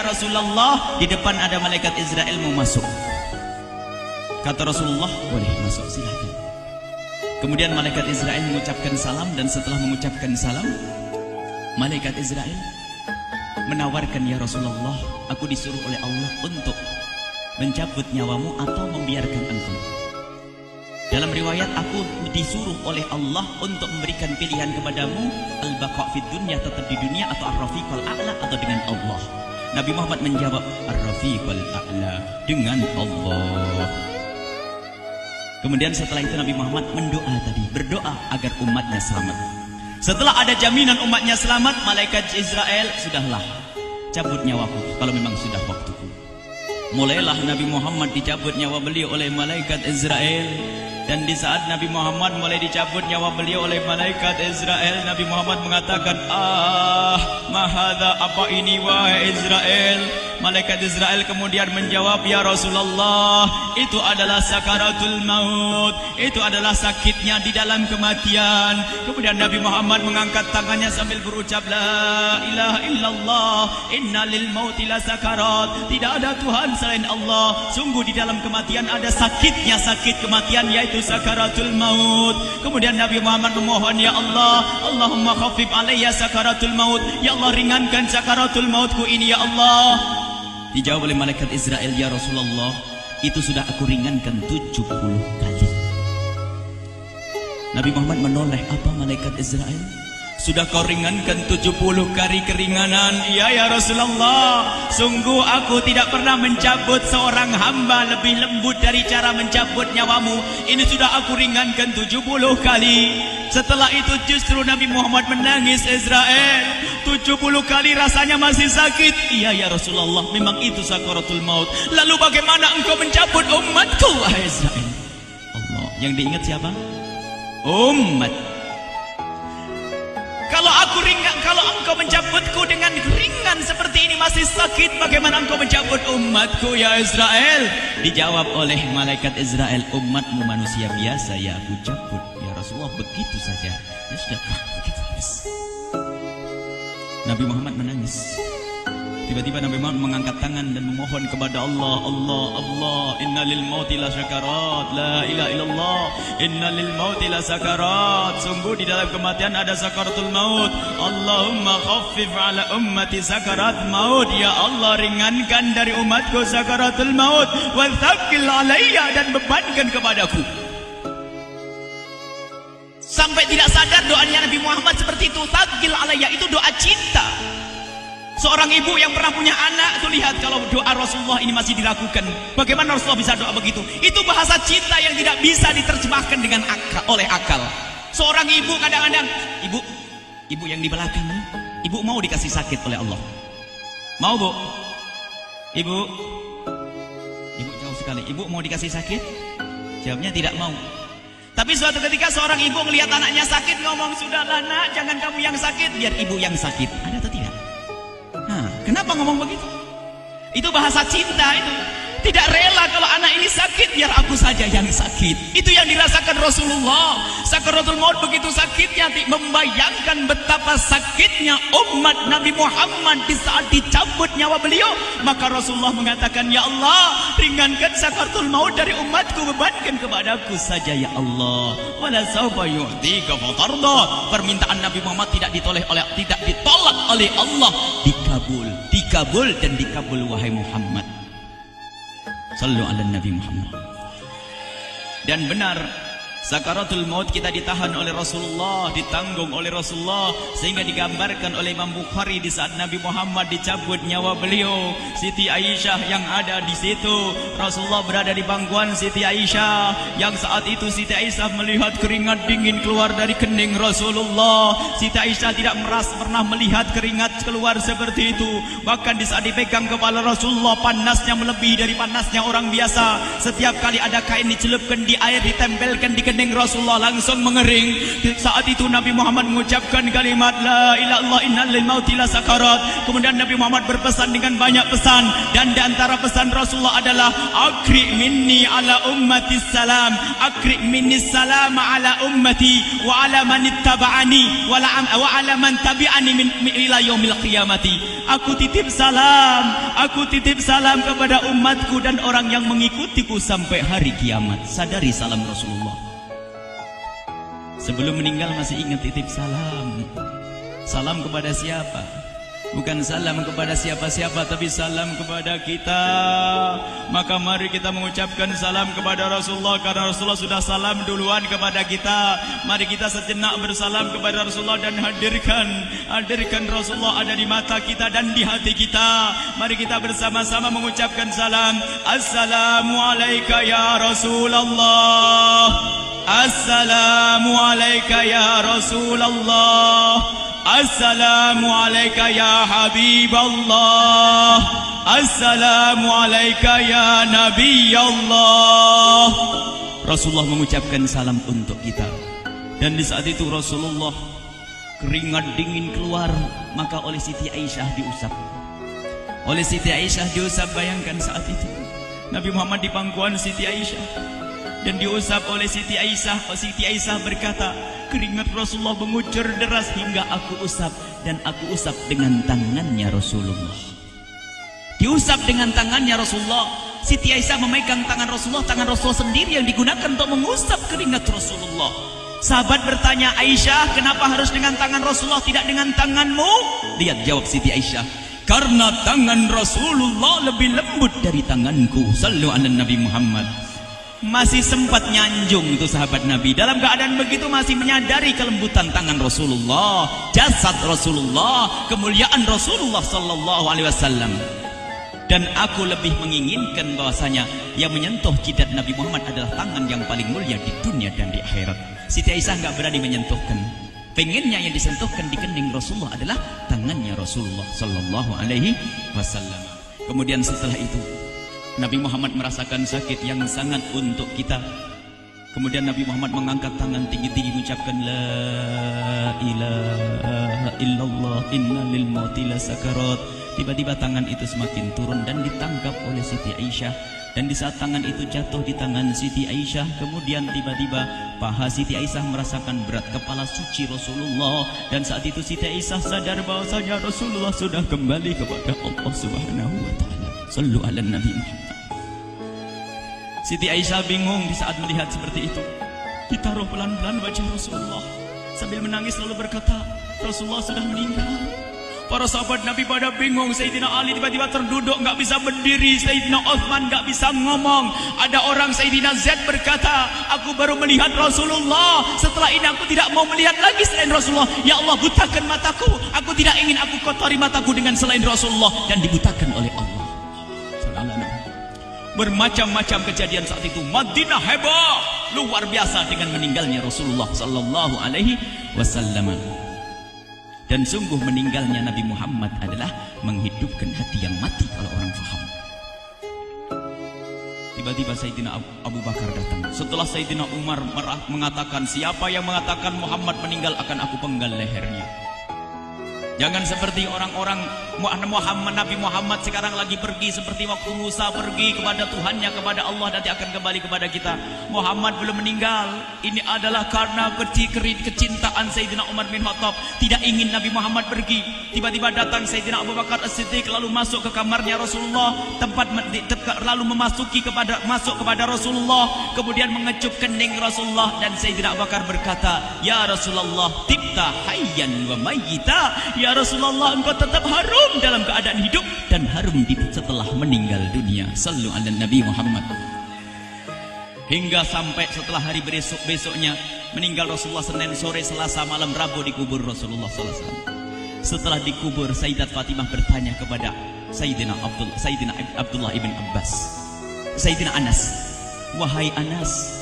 ya Rasulullah, di depan ada malaikat Israel mau masuk. Kata Rasulullah, boleh masuk, silakan. Kemudian malaikat Israel mengucapkan salam, dan setelah mengucapkan salam, malaikat Israel menawarkan, ya Rasulullah, aku disuruh oleh Allah untuk mencabut nyawamu atau membiarkan engkau. Dalam riwayat, aku disuruh oleh Allah untuk memberikan pilihan kepadamu, al-baqa' fid dunya, tetap di dunia, atau ar-rafiqal a'la, atau dengan Allah. Nabi Muhammad menjawab, ar-rafiqal a'la, dengan Allah. Kemudian setelah itu Nabi Muhammad berdoa agar umatnya selamat. Setelah ada jaminan umatnya selamat, malaikat Israel, sudahlah, cabut nyawaku kalau memang sudah waktuku. Mulailah Nabi Muhammad dicabut nyawa beliau oleh malaikat Israel. Dan di saat Nabi Muhammad mulai dicabut nyawa beliau oleh malaikat Israel, Nabi Muhammad mengatakan, mahadha, apa ini wahai Israel? Malaikat Israel kemudian menjawab, ya Rasulullah, itu adalah sakaratul maut, itu adalah sakitnya di dalam kematian. Kemudian Nabi Muhammad mengangkat tangannya sambil berucap, la ilaha illallah, inna lil mauti la sakarat, tidak ada Tuhan selain Allah, sungguh di dalam kematian ada sakitnya, sakit kematian, yaitu sakaratul maut. Kemudian Nabi Muhammad memohon, ya Allah, Allahumma khafif alayya sakaratul maut, ya Allah, ringankan sakaratul mautku ini, ya Allah. Dijawab oleh malaikat Israel, ya Rasulullah, itu sudah aku ringankan 70 kali. Nabi Muhammad menoleh, apa malaikat Israel? Sudah kau ringankan 70 kali keringanan? Iya ya Rasulullah, sungguh aku tidak pernah mencabut seorang hamba lebih lembut dari cara mencabut nyawamu. Ini sudah aku ringankan 70 kali. Setelah itu justru Nabi Muhammad menangis, Israel, 70 kali rasanya masih sakit. Iya ya Rasulullah, memang itu sakaratul maut. Lalu bagaimana engkau mencabut umatku, wahai Israel? Allah, yang diingat siapa? Umat. Kalau engkau mencabutku dengan ringan seperti ini masih sakit, bagaimana engkau mencabut umatku, ya Israel? Dijawab oleh malaikat Israel, umatmu manusia biasa, ya aku cabut. Ya Rasulullah, begitu saja. Ya sudah, begitu. Nabi Muhammad menangis. Tiba-tiba Nabi Muhammad mengangkat tangan dan memohon kepada Allah, Allah, Allah, inna lil mauti la sakarat, la ilaha illallah, inna lil mauti la sakarat, sungguh di dalam kematian ada sakaratul maut. Allahumma khaffif ala ummati sakarat maut, ya Allah, ringankan dari umatku sakaratul maut, wa thaqqil alayya, dan bebankan kepadaku. Sampai tidak sadar doanya Nabi Muhammad seperti itu, thaqqil alayya, itu doa cinta. Seorang ibu yang pernah punya anak, tuh lihat kalau doa Rasulullah ini masih diragukan. Bagaimana Rasulullah bisa doa begitu? Itu bahasa cinta yang tidak bisa diterjemahkan dengan oleh akal. Seorang ibu kadang-kadang, ibu yang di belakang, ibu mau dikasih sakit oleh Allah? Mau, Bu? Ibu jauh sekali. Ibu mau dikasih sakit? Jawabnya tidak mau. Tapi suatu ketika seorang ibu melihat anaknya sakit, ngomong, sudahlah nak, jangan kamu yang sakit, biar ibu yang sakit. Ada atau tidak? Kenapa ngomong begitu? Itu bahasa cinta itu. Tidak rela kalau anak ini sakit, biar aku saja yang sakit. Itu yang dirasakan Rasulullah. Sakaratul maut begitu sakitnya, membayangkan betapa sakitnya umat Nabi Muhammad di saat dicabut nyawa beliau. Maka Rasulullah mengatakan, ya Allah, ringankan sakaratul maut dari umatku, bebankan kepadaku saja, ya Allah. Wala sawfa yu'tika fatarda. Permintaan Nabi Muhammad tidak ditolak oleh Allah, dikabul dan dikabul, wahai Muhammad. Sallu ala Nabi Muhammad. Dan benar, sakaratul maut kita ditahan oleh Rasulullah, ditanggung oleh Rasulullah, sehingga digambarkan oleh Imam Bukhari di saat Nabi Muhammad dicabut nyawa beliau. Siti Aisyah yang ada di situ, Rasulullah berada di pangkuan Siti Aisyah, yang saat itu Siti Aisyah melihat keringat dingin keluar dari kening Rasulullah. Siti Aisyah tidak pernah melihat keringat keluar seperti itu. Bahkan di saat dipegang kepala Rasulullah, panasnya melebihi dari panasnya orang biasa. Setiap kali ada kain dicelupkan di air, ditempelkan di kening Rasulullah langsung mengering. Saat itu Nabi Muhammad mengucapkan kalimat la ilaha illallah innal lil mauti la sakarat. Kemudian Nabi Muhammad berpesan dengan banyak pesan, dan di antara pesan Rasulullah adalah akri minni ala ummati salam, akri minni salam ala ummati wa ala man ittaba'ani wa ala man tabi'ani min ila yaumil qiyamati. Aku titip salam kepada umatku dan orang yang mengikutiku sampai hari kiamat. Sadari salam Rasulullah. Sebelum meninggal masih ingat titip salam. Salam kepada siapa? Bukan salam kepada siapa-siapa, tapi salam kepada kita. Maka mari kita mengucapkan salam kepada Rasulullah, karena Rasulullah sudah salam duluan kepada kita. Mari kita sejenak bersalam kepada Rasulullah dan hadirkan Rasulullah ada di mata kita dan di hati kita. Mari kita bersama-sama mengucapkan salam. Assalamualaikum ya Rasulullah. Assalamualaikum ya Rasulullah. Assalamualaikum ya Habiballah. Assalamualaikum ya Nabi Allah. Rasulullah mengucapkan salam untuk kita. Dan di saat itu Rasulullah keringat dingin keluar, maka oleh Siti Aisyah diusap. Oleh Siti Aisyah diusap, bayangkan saat itu Nabi Muhammad di pangkuan Siti Aisyah dan diusap oleh Siti Aisyah. Siti Aisyah berkata, keringat Rasulullah mengucur deras hingga aku usap, dan aku usap dengan tangannya Rasulullah. Diusap dengan tangannya Rasulullah. Siti Aisyah memegang tangan Rasulullah sendiri yang digunakan untuk mengusap keringat Rasulullah. Sahabat bertanya, Aisyah, kenapa harus dengan tangan Rasulullah tidak dengan tanganmu? Lihat jawab Siti Aisyah, karena tangan Rasulullah lebih lembut dari tanganku. Sallu ala Nabi Muhammad. Masih sempat nyanjung itu sahabat Nabi. Dalam keadaan begitu masih menyadari kelembutan tangan Rasulullah, jasad Rasulullah, kemuliaan Rasulullah sallallahu alaihi wasallam. Dan aku lebih menginginkan bahwasanya yang menyentuh jidat Nabi Muhammad adalah tangan yang paling mulia di dunia dan di akhirat. Siti Aisyah enggak berani menyentuhkan. Pengennya yang disentuhkan di kening Rasulullah adalah tangannya Rasulullah sallallahu alaihi wasallam. Kemudian setelah itu Nabi Muhammad merasakan sakit yang sangat untuk kita. Kemudian Nabi Muhammad mengangkat tangan tinggi-tinggi mengucapkan la ilaha illallah inna lil mauti la sakarat. Tiba-tiba tangan itu semakin turun dan ditangkap oleh Siti Aisyah. Dan di saat tangan itu jatuh di tangan Siti Aisyah, kemudian tiba-tiba paha Siti Aisyah merasakan berat kepala suci Rasulullah. Dan saat itu Siti Aisyah sadar bahwasanya Rasulullah sudah kembali kepada Allah Subhanahu wa taala. Sallu ala Nabi Muhammad. Siti Aisyah bingung di saat melihat seperti itu. Ditaruh pelan-pelan wajah Rasulullah. Sambil menangis lalu berkata, Rasulullah sudah meninggal. Para sahabat Nabi pada bingung. Sayyidina Ali tiba-tiba terduduk, nggak bisa berdiri. Sayyidina Utsman nggak bisa ngomong. Ada orang Sayyidina Zaid berkata, aku baru melihat Rasulullah. Setelah ini aku tidak mau melihat lagi selain Rasulullah. Ya Allah, butakan mataku. Aku tidak ingin aku kotori mataku dengan selain Rasulullah. Dan dibutakan oleh Allah. Bermacam-macam kejadian saat itu. Madinah heboh, luar biasa dengan meninggalnya Rasulullah sallallahu alaihi wasallam. Dan sungguh meninggalnya Nabi Muhammad adalah menghidupkan hati yang mati kalau orang faham. Tiba-tiba Sayyidina Abu Bakar datang. Setelah Sayyidina Umar mengatakan, siapa yang mengatakan Muhammad meninggal akan aku penggal lehernya. Jangan seperti orang-orang Nabi Muhammad sekarang lagi pergi seperti waktu Musa pergi kepada Tuhannya, kepada Allah, nanti akan kembali kepada kita. Muhammad belum meninggal. Ini adalah karena kecintaan Sayyidina Umar bin Khattab, tidak ingin Nabi Muhammad pergi. Tiba-tiba datang Sayyidina Abu Bakar As-Siddiq lalu masuk ke kamarnya Rasulullah, lalu masuk kepada Rasulullah, kemudian mengecup kening Rasulullah. Dan Sayyidina Abu Bakar berkata, ya Rasulullah, tibta hayyan wa mayyita. Ya Rasulullah, engkau tetap harum dalam keadaan hidup dan harum setelah meninggal dunia. Sallu ala Nabi Muhammad. Hingga sampai setelah hari besoknya meninggal Rasulullah, Senin sore, Selasa malam, Rabu dikubur Rasulullah sallallahu alaihi wasallam. Setelah dikubur, Sayyidat Fatimah bertanya kepada Sayyidina Abdullah ibn Abbas, Sayyidina Anas, wahai Anas,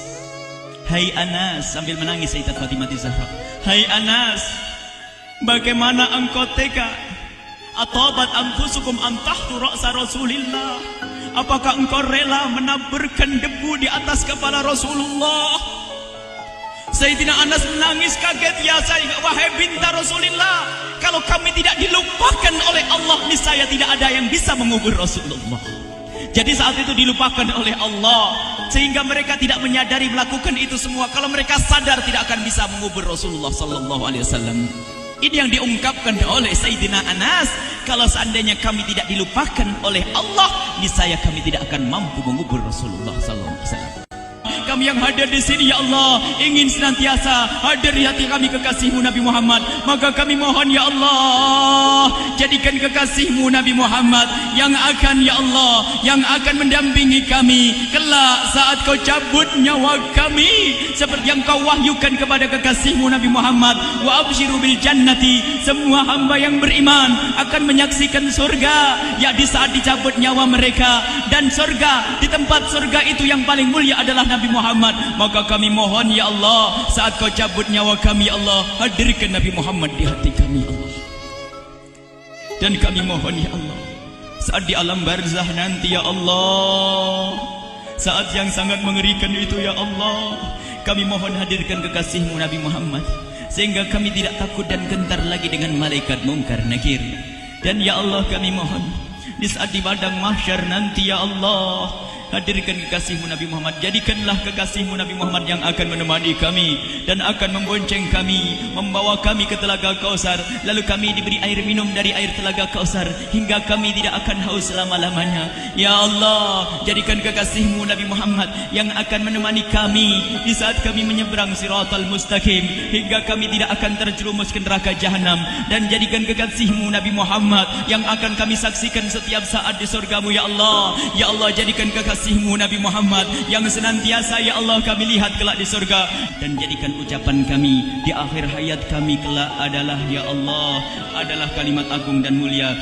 hai Anas, sambil menangis Sayyidat Fatimah Zahra, hai Anas, bagaimana engkau tega? Atabat anfusukum an tahtu ra'sa Rasulillah. Apakah engkau rela menaburkan debu di atas kepala Rasulullah? Sayyidina Anas menangis kaget, ya wahai binta Rasulullah, kalau kami tidak dilupakan oleh Allah, niscaya tidak ada yang bisa mengubur Rasulullah. Jadi saat itu dilupakan oleh Allah, sehingga mereka tidak menyadari melakukan itu semua. Kalau mereka sadar, tidak akan bisa mengubur Rasulullah sallallahu alaihi wasallam. Ini yang diungkapkan oleh Sayyidina Anas, kalau seandainya kami tidak dilupakan oleh Allah, niscaya kami tidak akan mampu mengubur Rasulullah sallallahu alaihi wasallam. Kami yang hadir di sini, ya Allah, ingin senantiasa hadir di hati kami kekasih-Mu Nabi Muhammad. Maka kami mohon, ya Allah, jadikan kekasih-Mu Nabi Muhammad yang akan, ya Allah, yang akan mendampingi kami kelak saat Kau cabut nyawa kami, seperti yang Kau wahyukan kepada kekasih-Mu Nabi Muhammad. Wa abshiru bil jannati, semua hamba yang beriman akan menyaksikan surga, ya di saat dicabut nyawa mereka. Dan surga, di tempat surga itu yang paling mulia adalah Nabi Muhammad. Maka kami mohon, ya Allah, saat Kau cabut nyawa kami, ya Allah, hadirkan Nabi Muhammad di hati kami, ya Allah. Dan kami mohon, ya Allah, saat di alam barzah nanti, ya Allah, saat yang sangat mengerikan itu, ya Allah, kami mohon hadirkan kekasih-Mu Nabi Muhammad, sehingga kami tidak takut dan gentar lagi dengan malaikat mungkar nakir. Dan ya Allah, kami mohon di saat di padang mahsyar nanti, ya Allah, hadirkan kekasih-Mu Nabi Muhammad. Jadikanlah kekasih-Mu Nabi Muhammad yang akan menemani kami dan akan membonceng kami, membawa kami ke telaga Kausar. Lalu kami diberi air minum dari air telaga Kausar hingga kami tidak akan haus selama-lamanya. Ya Allah, jadikan kekasih-Mu Nabi Muhammad yang akan menemani kami di saat kami menyeberang Siratal Mustaqim hingga kami tidak akan terjerumus ke neraka Jahanam. Dan jadikan kekasih-Mu Nabi Muhammad yang akan kami saksikan setiap saat di surga-Mu, ya Allah. Ya Allah, jadikan kekasih-Mu Nabi Muhammad yang senantiasa, ya Allah, kami lihat kelak di surga. Dan jadikan ucapan kami di akhir hayat kami kelak adalah, ya Allah, adalah kalimat agung dan mulia,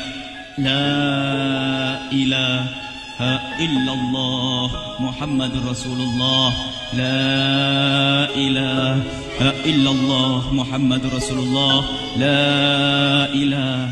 La ilaha illallah Muhammadur Rasulullah. La ilaha illallah Muhammadur Rasulullah. La ilaha